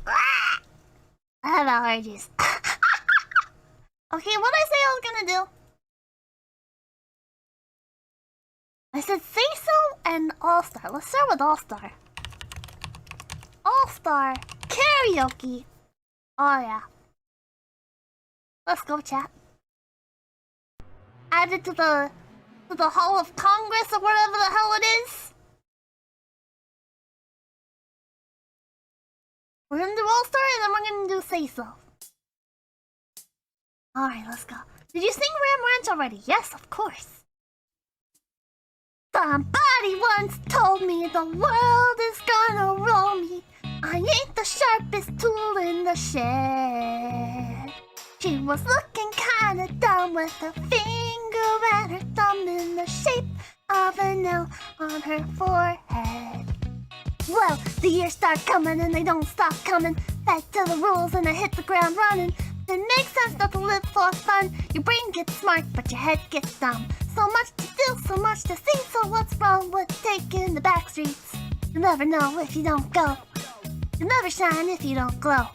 I have allergies. Okay, what did I say I was gonna do? I said say so and all-star. Let's start with all-star. All-star karaoke. Oh yeah. Let's go, chat. Add it to the Hall of Congress or whatever the hell it is. We're gonna do all-star and then we're gonna do say so. Alright, let's go. Did you sing Ram Ranch already? Yes, of course. Somebody once told me the world is gonna roll me. I ain't the sharpest tool in the shed. She was looking kinda dumb with her finger and her thumb in the shape of an L on her forehead. Well, the years start coming and they don't stop coming. Back to the rules and I hit the ground running. It makes sense not to live for fun. Your brain gets smart, but your head gets dumb. So much to do, so much to see. So what's wrong with taking the back streets? You'll never know if you don't go. You'll never shine if you don't glow.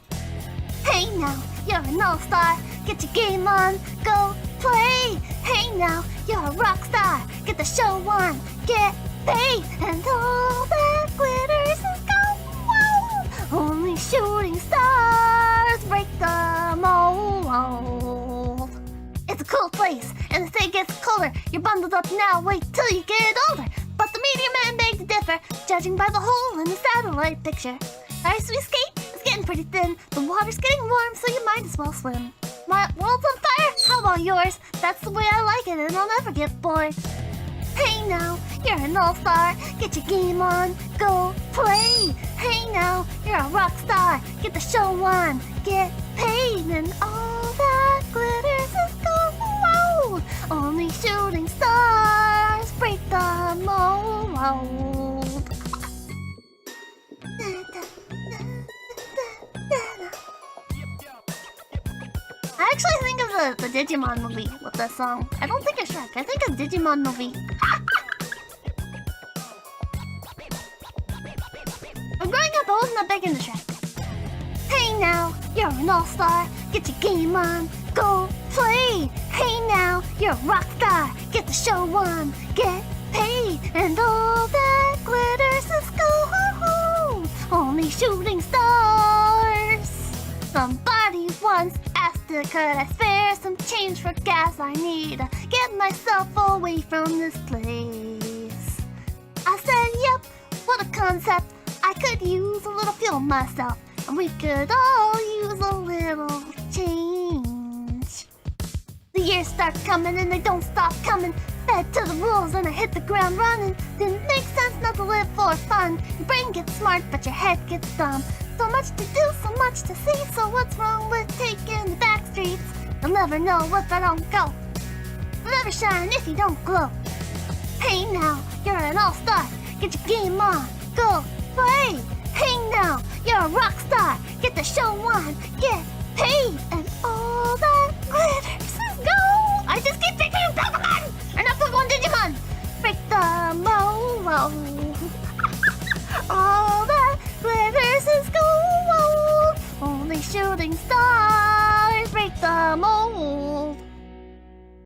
Hey now, you're an all-star. Get your game on, go play. Hey now, you're a rock star. Get the show on, get paid. And all that glitters is gold. Only shooting stars break the mold. It's a cool place, and the day gets colder. You're bundled up now, wait till you get older. But the media man begs to differ, judging by the hole in the satellite picture. Ice we skate is getting pretty thin. The water's getting warm, so you might as well swim. My world's on fire, how about yours? That's the way I like it, and I'll never get bored. Hey now, you're an all-star. Get your game on, go play. Hey now, you're a rock star. Get the show on, get paid. And all that glitters is gold. Only shooting stars break the mold. I actually think of the Digimon movie with this song. I don't think it's Shrek. I think of Digimon movie. I'm growing up, I wasn't big into Shrek. Hey now, you're an all-star. Get your game on, go play. Hey now, you're a rock star. Get the show on, get paid. And all that glitters is gold. Only shooting stars. Somebody once asked, could I spare some change for gas? I need to get myself away from this place. I said, yep, what a concept. I could use a little fuel myself, and we could all use a little change. The years start coming and they don't stop coming. Fed to the rules and I hit the ground running. Didn't make sense not to live for fun. Your brain gets smart, but your head gets dumb. So much to do, so much to see. So what's wrong with taking the back streets? You'll never know if I don't go. You'll never shine if you don't glow. Hey now, you're an all-star. Get your game on, go play. Hey now, you're a rock star. Get the show on, get paid. And all that glitters is gold. I just keep thinking of Pokemon! Or not Pokemon, Digimon! Break the mold. All that glitters is gold. Only shooting stars